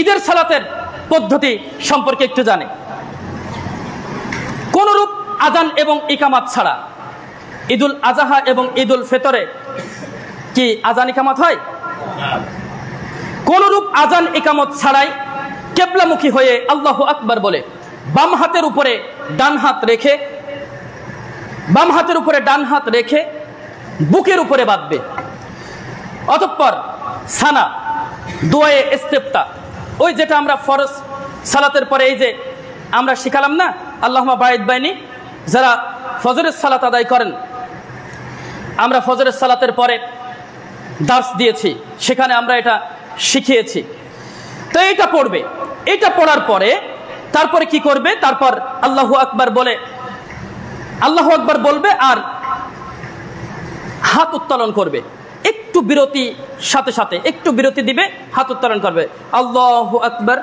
ঈদের সালাতের পদ্ধতি সম্পর্কে একটু জানে। কোনরূপ আজান এবং ইকামাত ছাড়া ঈদুল আজহা এবং ঈদুল ফিতরে কি আজান ইকামাত হয়? কোনরূপ আজান ইকামত ছাড়াই কিবলামুখী হয়ে আল্লাহু আকবার বলে বাম হাতের উপরে ডান হাত রেখে বুকের উপরে বাঁধবে। অতঃপর সানা, দোয়ায়ে ইস্তিফতা, ওই যেটা আমরা ফরজ সালাতের পরে এই যে আমরা শিখালাম না, আল্লাহুম্মা বাঈদ বাইনি, যারা ফজরের সালাত আদায় করেন, আমরা ফজরের সালাতের পরে দার্স দিয়েছি, সেখানে আমরা এটা শিখিয়েছি। তো এটা পড়বে, এটা পড়ার পরে তারপরে কি করবে? তারপর আল্লাহু আকবার বলবে আর হাত উত্তোলন করবে। একটু বিরতি সাথে সাথে একটু বিরতি দিবে, হাত উত্তোলন করবে, আল্লাহু আকবার,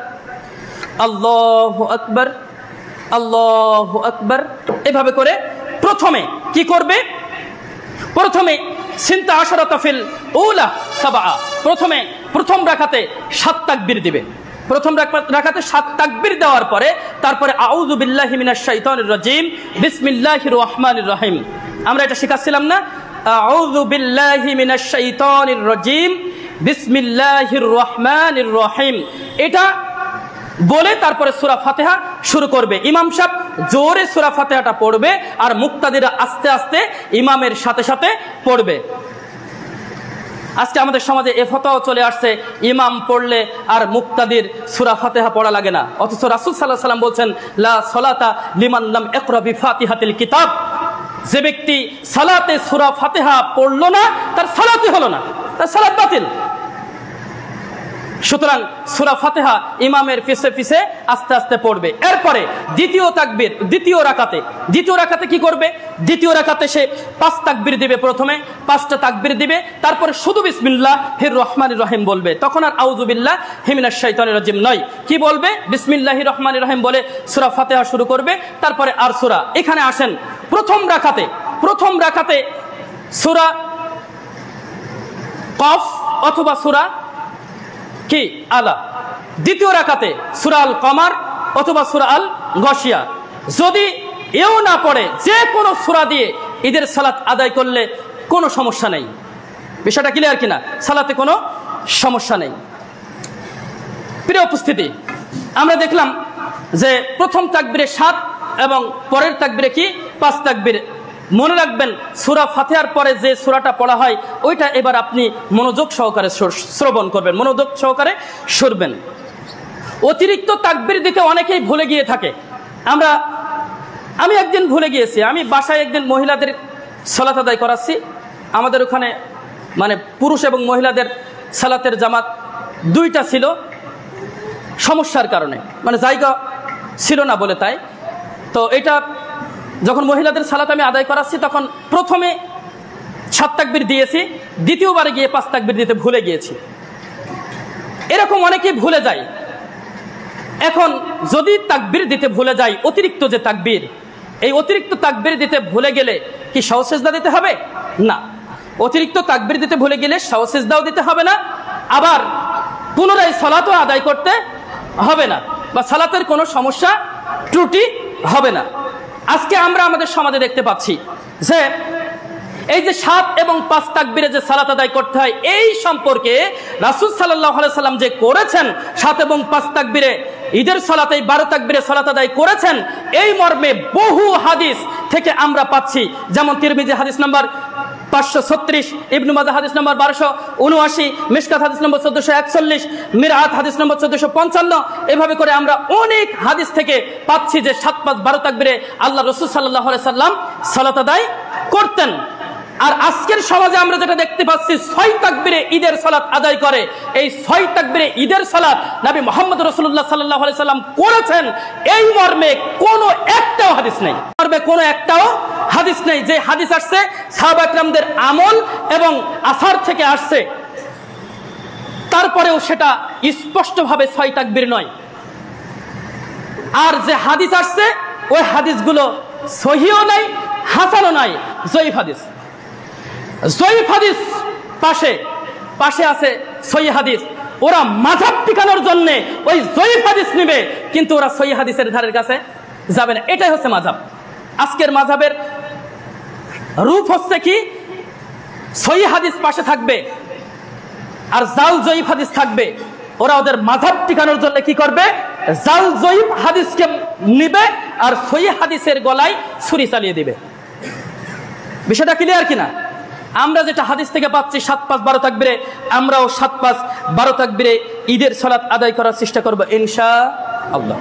আল্লাহু আকবার, আল্লাহু আকবার, এভাবে করে প্রথমে কি করবে? প্রথমে সিনতা আশরাতা ফিল উলা সাবআ, প্রথম রাকাতে 7 তাকবীর দিবে। প্রথম রাকাতে 7 তাকবীর দেওয়ার পরে তারপরে আউযু বিল্লাহি মিনাশ শাইতানির রাজিম, বিসমিল্লাহির রহমানির রহিম। আমরা এটা শিখাচ্ছিলাম না, আউযু বিল্লাহি মিনাশ শাইতানির রাজিম, বিসমিল্লাহির রহমানির রহিম, এটা বলে তারপরে সূরা ফাতিহা শুরু করবে। ইমাম সাহেব জোরে সূরা ফাতিহাটা পড়বে আর মুক্তাদিরা আস্তে আস্তে ইমামের সাথে সাথে পড়বে। আজকে আমাদের সমাজে এ ফতোয়া চলে আসছে, ইমাম পড়লে আর মুক্তাদির সূরা ফাতিহা পড়া লাগে না, অথচ রাসূল সাল্লাল্লাহু আলাইহি ওয়াসাল্লাম বলছেন লা সলাতা লিমান লাম ইকরা বিফাতিহাতিল কিতাব, যে ব্যক্তি সালাতে সূরা ফাতিহা পড়লো না তার সালাতই হলো না, তার সালাত বাতিল। সুতরাং সূরা ফাতিহা ইমামের পিছে পিছে আস্তে আস্তে পড়বে। এরপরে দ্বিতীয় রাকাতে কি করবে? দ্বিতীয় রাকাতে সে 5 তাকবীর দিবে, প্রথমে 5টা তাকবীর দিবে, তারপরে শুধু বিসমিল্লাহির রহমানির রহিম বলবে। তখন আর আউযু বিল্লাহি মিনাশ শাইতানির রাজিম নয়, কি বলবে? বিসমিল্লাহির রহমানির রহিম বলে সূরা ফাতিহা শুরু করবে, তারপরে আর সূরা। এখানে আসেন প্রথম রাকাতে সূরা কফ অথবা সূরা কি আলা, দ্বিতীয় রাকাতে সূরা আল কমার অথবা সূরা আল গশিয়া। যদি এও না পড়ে যে কোনো সূরা দিয়ে ঈদের সালাত আদায় করলে কোনো সমস্যা নেই। বিষয়টা ক্লিয়ার কিনা? সালাতে কোনো সমস্যা নেই। প্রিয় উপস্থিতি, আমরা দেখলাম যে প্রথম তাকবীরে 7 এবং পরের তাকবীরে কি 5 তাকবীর। মনে রাখবেন, সূরা ফাতিহার পরে যে সূরাটা পড়া হয় ওইটা এবার আপনি মনোযোগ সহকারে শ্রবণ করবেন, মনোযোগ সহকারে শুনবেন। অতিরিক্ত তাকবীর দিতে অনেকেই ভুলে গিয়ে থাকে। আমি একদিন ভুলে গিয়েছি, আমি বাসায় একদিন মহিলাদের সালাত আদায় করাচ্ছি। আমাদের ওখানে মানে পুরুষ এবং মহিলাদের সালাতের জামাত 2টা ছিল, সমস্যার কারণে মানে জায়গা ছিল না বলে তাই। তো এটা যখন মহিলাদের সালাত আমি আদায় করাচ্ছি তখন প্রথমে 7 তাকবীর দিয়েছি, দ্বিতীয়বারে গিয়ে 5 তাকবীর দিতে ভুলে গিয়েছি। এরকম অনেকেই ভুলে যায়। এখন যদি তাকবীর দিতে ভুলে যায়, অতিরিক্ত যে তাকবীর, এই অতিরিক্ত তাকবীর দিতে ভুলে গেলে কি সাহস সিজদা দিতে হবে? না, অতিরিক্ত তাকবীর দিতে ভুলে গেলে সাহস সিজদাও দিতে হবে না, আবার পুনরায় সালাতও আদায় করতে হবে না, বা সালাতের কোনো সমস্যা ত্রুটি হবে না। আজকে আমরা আমাদের সমাজে দেখতে পাচ্ছি যে এই যে 7 এবং 5 তাকবীরে যে সালাত আদায় করতে হয়, এই সম্পর্কে রাসূল সাল্লাল্লাহু আলাইহি সাল্লাম যে করেছেন 7 এবং 5 তাকবীরে ঈদের সালাতে 12 তাকবীরে সালাত আদায় করেছেন, এই মর্মে বহু হাদিস থেকে আমরা পাচ্ছি। যেমন তিরমিজি হাদিস নাম্বার 536, ইবনে মাজাহ হাদিস নাম্বার 1279, মিশকাত হাদিস নম্বর 1441, মিরআত হাদিস নম্বর 1455। এভাবে করে আমরা অনেক হাদিস থেকে পাচ্ছি যে 7, 5, 12 তাকবীরে আল্লাহ রাসূল সাল্লাল্লাহু আলাইহি সাল্লাম সালাত আদায় করতেন। আর আজকের সমাজে আমরা যেটা দেখতে পাচ্ছি, 6 তাকবীরে ঈদের সালাত আদায় করে। এই 6 তাকবীরে ঈদের সালাত নবী মুহাম্মদ রাসূলুল্লাহ সাল্লাল্লাহু আলাইহি সাল্লাম করেছেন, এই মর্মে কোনো একটাও হাদিস নেই। যে হাদিস আসছে সাহাবা কিরামদের আমল এবং আসার থেকে আসছে, তারপরেও সেটা স্পষ্টভাবে 6 তাকবীর নয়। আর যে হাদিস আসছে ওই হাদিসগুলো সহিহও নাই, হাসানও নাই, জয়ীফ হাদিস। জয়ীফ হাদিস পাশে আছে সহিহ হাদিস, ওরা মাযহাব টিকানোর জন্য ওই জয়ীফ হাদিস নেবে, কিন্তু ওরা সহিহ হাদিসের ধারের কাছে যাবে না। এটাই হচ্ছে মাযহাব। আজকের মাযহাবের রূপ হচ্ছে কি, সহিহ হাদিস পাশে থাকবে আর জাল জয়ীফ হাদিস থাকবে। ওরা ওদের মাযহাব টিকানোর জন্য কি করবে, জাল জয়ীফ হাদিসকে নিবে আর সহিহ হাদিসের গলায় ছুরি চালিয়ে দিবে। বিষয়টা ক্লিয়ার কিনা? আমরা যেটা হাদিস থেকে পাচ্ছি 7-5-12 তাকবীরে, আমরাও 7-5-12 তাকবীরে ঈদের সালাত আদায় করার চেষ্টা করব ইনশাআল্লাহ।